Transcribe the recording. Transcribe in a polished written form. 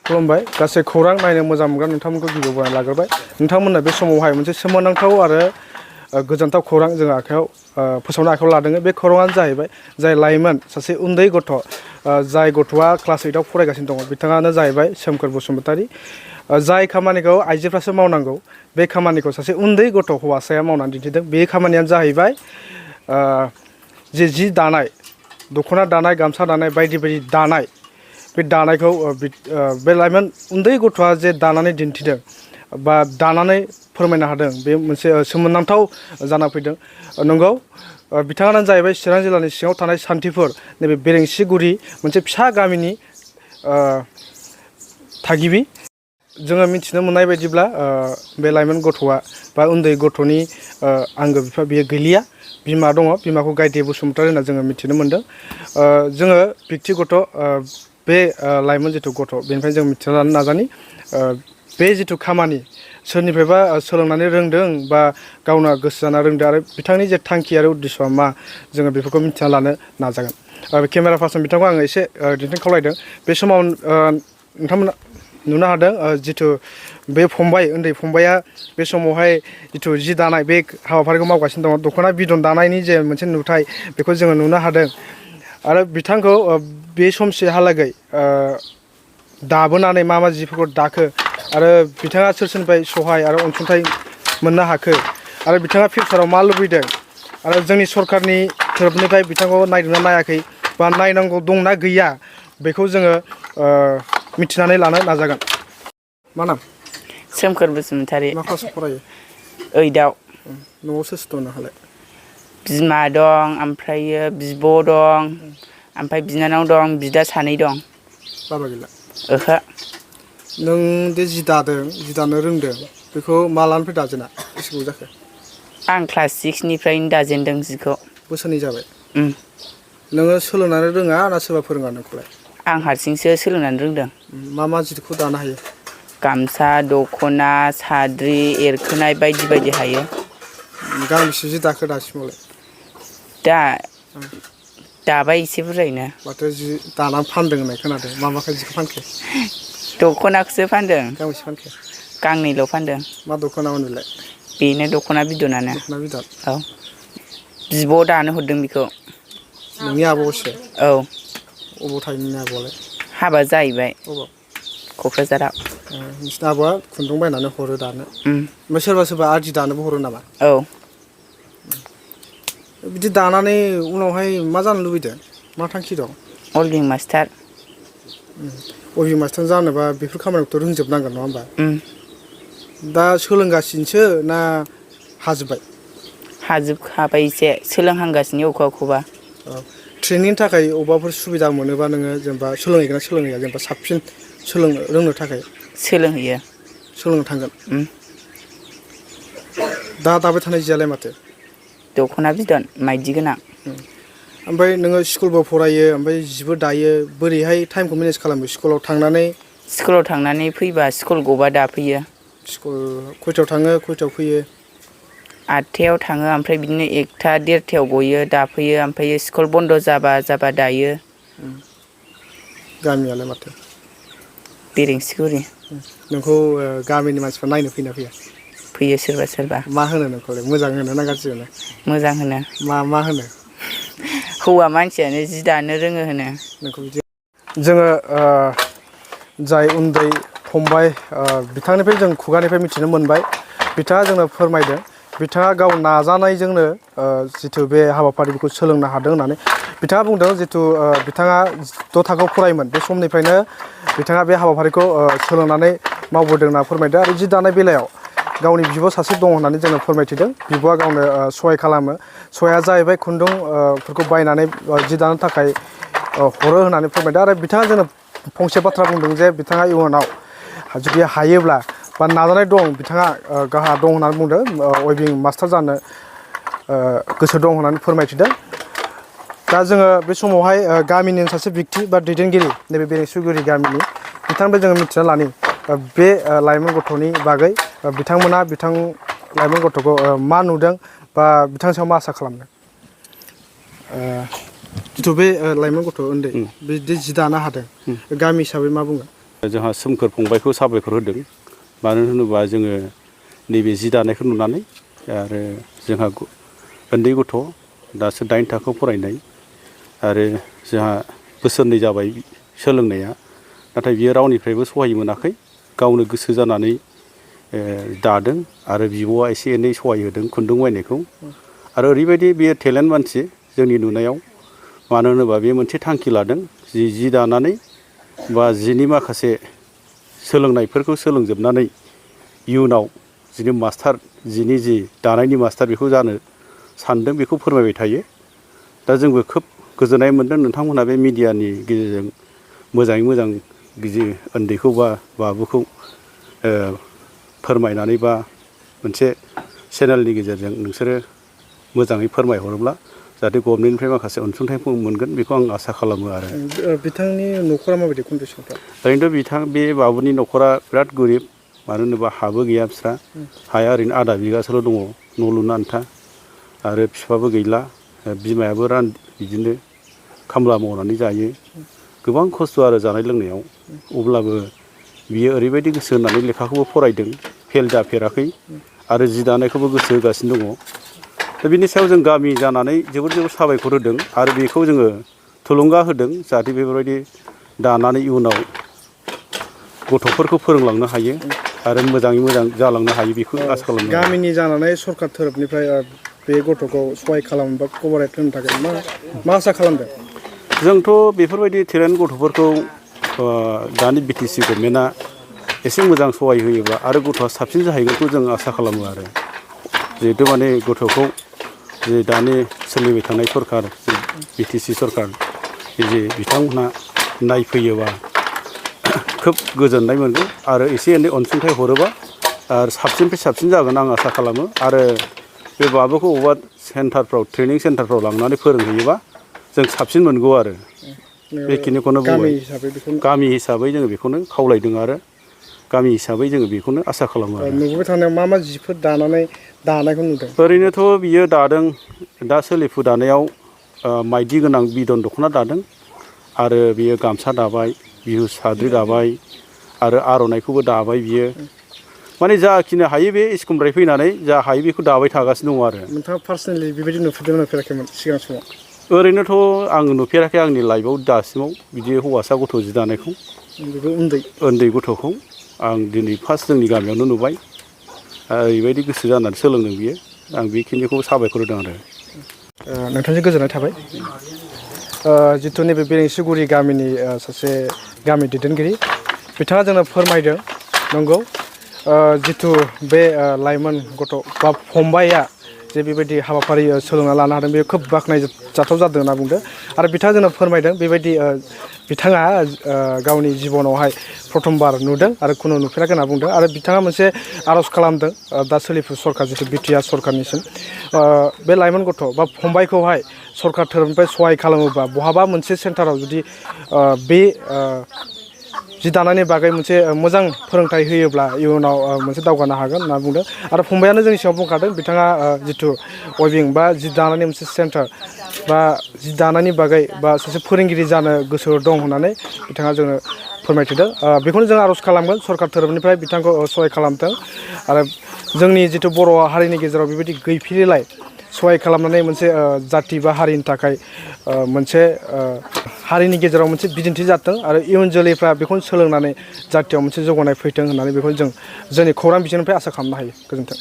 खुलुमबाय गासै खौरां नायनो मोजां मोनग्रा नोंथांमोनखौ गिबियाव बरायना लाग्रोबाय नोंथांमोननो बे समावहाय मोनसे सोमोनांथाव आरो गोजोनथाव खौरां जों आखायाव फोसावनो आखायाव लादों बे खौराङानो जाहैबाय जाय लाइमोन सासे उन्दै गथ' जाय गथ'आ क्लास 8आव फरायगासिनो दङ बिथाङानो जाहैबाय सोमखोर बसुमतारी जाय खामानिखौ आइजोफ्रासो मावनांगौ बे खामानिखौ सासे उन्दै गथ' हौवासाया मावनानै दिन्थिदों बे खामानियानो जाहैबाय जि दानाय दख'ना दानाय गामसा दानाय बायदि बायदि दानाय बे दानायखौ बे लाइमोन उन्दै गथ'आ जे दानानै दिन्थिदों बा दानानै फोरमायनो हादों बे मोनसे सोमोनांथाव जाना फैदों नंगौ बिथाङानो जाहैबाय चिरां जिल्लानि सिङाव थानाय सान्थिफुर नैबे बेरेंसिगुरि मोनसे फिसा गामिनि थागिबि जोङो मिथिनो मोननाय बायदिब्ला बे लाइमोन गथ'आ बा उन्दै गथ'नि आंगो बिफा बियो गैलिया बिमा दङ बिमाखौ गायदे बसुमतारी होनना जोङो मिथिनो मोनदों जोङो बिक्तिगत बे लाइमोन जिथु गथ' बेनिफ्राय जों मिथिना लानो नाजानि बे जिथु खामानि सोरनिफ्रायबा सोलोंनानै रोंदों बा गावनो गोसो जाना रोंदों आरो बिथांनि जे थांखि आरो उद्देश्यआ मा जोङो बेफोरखौ मिथिना लानो नाजागोन केमेरा पार्सन बिथांखौ आङो एसे दिन्थिनो खावलायदों बे समाव नोंथांमोना नुनो हादों जिथु बे फंबाय उन्दै फंबाया बे समावहाय जिथु जि दानाय बे हाबाफारिखौ मावगासिनो दङ दख'ना बिदन दानायनि जे मोनसे नुथाय बेखौ जोङो नुनो हादों आरो बिथांखौ बे समसिमहालागै दाबोनानै मा जिफोरखौ दाखो आरो बिथाङा सोरनिफ्राय सहाय आरो अनसुंथाइ मोननो हाखो आरो बिथाङा फिउचाराव मा लुबैदों आरो जोंनि सरकारनि थोरफनिफ्राय बिथांखौ नायदोंना नायाखै बा नायनांगौ दंना गैया बेखौ जोङो मिथिनानै लानो नाजागोन मा नाम सोमखोर बसुमतारी मा क्लासाव फरायो 8आव न'आव सोर सोर दं नोंहालाय बिमा दं ओमफ्रायो बिब' दं ओमफ्राय बिनानाव दं बिदा 2 दं बाबा गैला ओहो नों दे जि दादों जि दानो रोंदों बेखौ मालानिफ्राय दाजेना बेसे गोबाव जाखो आं क्लास 6निफ्रायनो दाजेनदों जिखौ बोसोरनै जाबाय नोङो सोलोंनानै रोङा ना सोरबा फोरोङा नोंखौलाय आं हारसिंसो सोलोंनानै रोंदों मा जिखौ दानो हायो गामसा दख'ना साद्रि एरखोनाय बायदि बायदि हायो गांबेसे जि दाखो दासिमावलाय दाबाय एसे बुरजायैनो माथो जि दानानै फानदों होननाय खोनादों मा जिखौ फानखो दख'नाखौसो फानदों गांबेसे फानखो गांनैल' फानदों मा दख'नामोन बेलाय बेनो दख'ना बिदनानो दख'ना बिदन औ बिब' दानो हरदों बेखौ नोंनि आब'सो औ अबाव थायो नोंनि आब'आलाय हाबा जाहैबाय अबाव क'क्राझाराव नोंसिनि आब'आ खुन्दुं बायनानै हरो दानो ओमफ्राय सोरबा सोरबा आदि दानोबो हरो नामा औ बिदि दानानै उनावहाय मा जानो लुबैदों मा थांखि दं अइभिं मास्टार अइभिं मास्टार जानोबा बेफोर खामानिखौथ' रोंजोबनांगोन नङा होमबा दा सोलोंगासिनोसो ना हाजोब्बाय हाजोबखाबाय एसे सोलोंहांगासिनो अबेखौबा ट्रेनिंनि थाखाय अबेबाफोर सुबिदा मोनोबा नोङो जेनेबा सोलोंहैगोन सोलोंहैया जेनेबा साबसिन रोंनो थाखाय सोलोंहैयो सोलोंनो थांगोन दाबाय थानाय जियालाय माथो दख'ना बिदन माइदि गोनां ओमफ्राय नोङो स्कुलबो फरायो ओमफ्राय जिबो दायो बोरैहाय टाइमखौ मेनेज खालामो स्कुलाव थांनानै फैबा स्कुल गबा दाफैयो स्कुल खयथायाव थाङो खयथायाव फैयो 8थायाव थाङो ओमफ्राय बिदिनो 1था 1:30थायाव गयो दाफैयो ओमफ्राय स्कुल बन्द' जाबा दायो गामियालाय माथो बेरेंसिगुरि नोंखौ गामिनि मानसिफ्रा नायनो फैना फैया फैयो सोरबा सोरबा मा होनो नोंखौलाय मोजां होनो ना गाज्रि होनो मोजां होनो मा होनो हौवा मानसियानो जि दानो रोङो होनो नोंखौ बिदि जोङो जाय उन्दै फंबाय बिथांनिफ्राय जों खुगानिफ्राय मिथिनो मोनबाय बिथाङा जोंनो फोरमायदों बिथाङा गाव नाजानायजोंनो जिथु बे हाबाफारिखौ सोलोंनो हादों होननानै बिथाङा बुंदों जिथु बिथाङा 6 थाखोआव फरायोमोन बे समनिफ्रायनो बिथाङा बे हाबाफारिखौ सोलोंनानै मावबोदों होनना फोरमायदों आरो जि दानाय बेलायाव गावनि बिब' सासे दं होननानै जोंनो फोरमायथिदों बिब'आ गावनो सहाय खालामो सहाया जाहैबाय खुन्दुंफोरखौ बायनानै जि दानो थाखाय हरो होननानै फोरमायदों आरो बिथाङा जोंनो फंसे बाथ्रा बुंदों जे बिथाङा इयुनाव जुदि हायोब्ला बा नाजानाय दं बिथाङा गावहा दं होननानै बुंदों अइभिं मास्टार जानो गोसो दं होननानै फोरमायथिदों दा जोङो बे समावहाय गामिनि सासे बिक्ति बा दैदेनगिरि नैबे बेरेंसिगुरि गामिनि बिथांनिफ्राय जोङो मिथिना लानि बे लाइमोन गथ'नि बागै बिथांमोना लाइमोन गथ'खौ मा नुदों बा बिथांनि सायाव मा आसा खालामदों जिथु बे लाइमोन गथ' उन्दै बिदि जि दानो हादों गामि हिसाबै मा बुङो जोंहा सोमखोर फंबायखौ साबायखर होदों मानो होनोबा जोङो नैबे जि दानायखौ नुनानै आरो जोंहा उन्दै गथ' दासो 8 थाखोआव फरायनाय आरो जोंहा बोसोरनै जाबाय सोलोंनाया नाथाय बियो रावनिफ्रायबो सहाय मोनाखै गावनो गोसो जानानै दादों आरो बिब'आ एसे एनै सहाय होदों खुन्दुं बायनायखौ आरो ओरैबायदि बियो टेलेन्ट मानसि जोंनि नुनायाव मानो होनोबा बे मोनसे थांखि लादों जि दानानै बा जिनि माखासे सोलोंनायफोरखौ सोलोंजोबनानै इयुनाव जिनि मास्टार जिनि जि दानायनि मास्टार बेखौ जानो सानदों बेखौ फोरमायबाय थायो दा जोंबो खोब गोजोननाय मोनदों नोंथांमोनहा बे मिडियानि गेजेरजों मोजाङै मोजां जि उन्दैखौ बा बाबुखौ फोरमायनानै बा मोनसे चेनेलनि गेजेरजों नोंसोरो मोजाङै फोरमायहरोब्ला जाहाथे गभर्नमेन्टनिफ्राय माखासे अनसुंथाइखौ मोनगोन बेखौ आं आसा खालामो आरो बिथांनि न'खरा माबायदि कन्डिसनफ्रा ओरैनोथ' बे बाबुनि न'खरा बिराद गोरिब मानो होनोबा हाबो गैया बिस्रा हाया ओरैनो आधा बिगासोल' दङ न' लुनो आन्था आरो बिफाबो गैला बिमायाबो बिदिनो खामला मावनानै जायो गोबां खस्थ' आरो जानाय लोंनायाव अब्लाबो बियो ओरैबायदि गोसो होनानै लेखाखौबो फरायदों फेल जाफेराखै आरो जि दानायखौबो गोसो होगासिनो दङ दा बिनि सायाव जों गामि जानानै जोबोर साबायखर होदों आरो बेखौ जोङो थुलुंगा होदों जाहाथे बेफोरबायदि दानानै इयुनाव गथ'फोरखौ फोरोंलांनो हायो आरो मोजाङै मोजां जालांनो हायो बेखौ आसा खालामो गामिनि जानानै सरकार थोरफनिफ्राय बे गथ'खौ सहाय खालामनो बा कभारेट होनो थाखाय मा आसा खालामदों जोंथ' बेफोरबायदि टेलेन्ट गथ'फोरखौ दानि BTC गभर्नमेन्टआ एसे मोजां सहाय होयोब्ला आरो गथ'आ साबसिन जाहैगोनखौ जों आसा खालामो आरो जिहेतु माने गथ'खौ जे दानि सोलिबाय थानाय सरकार BTC सरकार जे बिथांमोनहा नायफैयोबा खोब गोजोननाय मोनगोन आरो एसे एनै अनसुंथाइ हरोबा आरो साबसिननिफ्राय साबसिन जागोन आं आसा खालामो आरो बे बाबुखौ बबेबा सेन्टारफ्राव ट्रेनिं सेन्टारफ्राव लांनानै फोरोंहैयोबा जों साबसिन मोनगौ आरो बेखिनिखौनो बुंबाय गामि हिसाबै जोङो बेखौनो खावलायदों आरो गामि हिसाबै जोङो बेखौनो आसा खालामो आरो नुबोबाय थानायाव मा जिफोर दानायखौ नुदों ओरैनोथ' बियो दादों दा सोलिफु दानायाव माइदि गोनां बिदन दख'ना दादों आरो बियो गामसा दाबाय बिहु साद्रि दाबाय आरो आर'नाइखौबो दाबाय बियो माने जाखिनि हायो बे स्कुलनिफ्राय फैनानै जा हायो बेखौ दाबाय थागासिनो दङ आरो नोंथाङा पार्सनेलि बेबायदि नुफेराखैमोन सिगां समाव ओरैनोथ' आं नुफेराखै आंनि लाइफआव दासिमाव बिदि हौवासा गथ' जि दानायखौ उन्दै गथ'खौ आं दिनै फार्स्ट जोंनि गामियावनो नुबाय ओरैबायदि गोसो जानानै सोलोंदों बियो आं बेखिनिखौ साबायखर होदों आरो नोंथांजों गोजोननाय थाबाय जिथु नैबे बेरेंसिगुरि गामिनि सासे गामि दैदेनगिरि बिथाङा जोंनो फोरमायदों नंगौ जिथु बे लाइमोन गथ' बा फंबाया जे बेबायदि हाबाफारि सोलोंना लानो हादों बे खोब बाख्नायजाथाव जादों होनना बुंदों आरो बिथाङा जोंनो फोरमायदों बेबायदि बिथाङा गावनि जिबनावहाय प्रथमबार नुदों आरो खुनु नुफेराखै होनना बुंदों आरो बिथाङा मोनसे आर'ज खालामदों दा सोलिफु सरकार जिथु BTR सरकारनिसिम बे लाइमोन गथ' बा फंबायखौहाय सरकार थोरफनिफ्राय सहाय खालामोबा बहाबा मोनसे सेन्टाराव जुदि बे जि दानायनि बागै मोनसे मोजां फोरोंथाइ होयोब्ला इयुनाव मोनसे दावगानो हागोन होनना बुंदों आरो फंबायानो जोंनि सिगाङाव बुंखादों बिथाङा जिथु वेभिं बा जि दानायनि मोनसे सेन्टार बा जि दानायनि बागै बा सासे फोरोंगिरि जानो गोसो दं होननानै बिथाङा जोंनो फोरमायथिदों बेखौनो जों आर'ज खालामगोन सरकार थोरफनिफ्राय बिथांखौ सहाय खालामथों आरो जोंनि जिथु बर' हारिनि गेजेराव बेबायदि गैफेरैलाय सहाय खालामनानै मोनसे जाथि बा हारिनि थाखाय मोनसे हारिनि गेजेराव मोनसे बिदिन्थि जाथों आरो इयुन जोलैफ्रा बेखौनो सोलोंनानै जाथियाव मोनसे जौगानाय फैथों होननानै बेखौ जों जोंनि खौरां बिजोंनिफ्राय आसा खालामनो हायो गोजोन्थों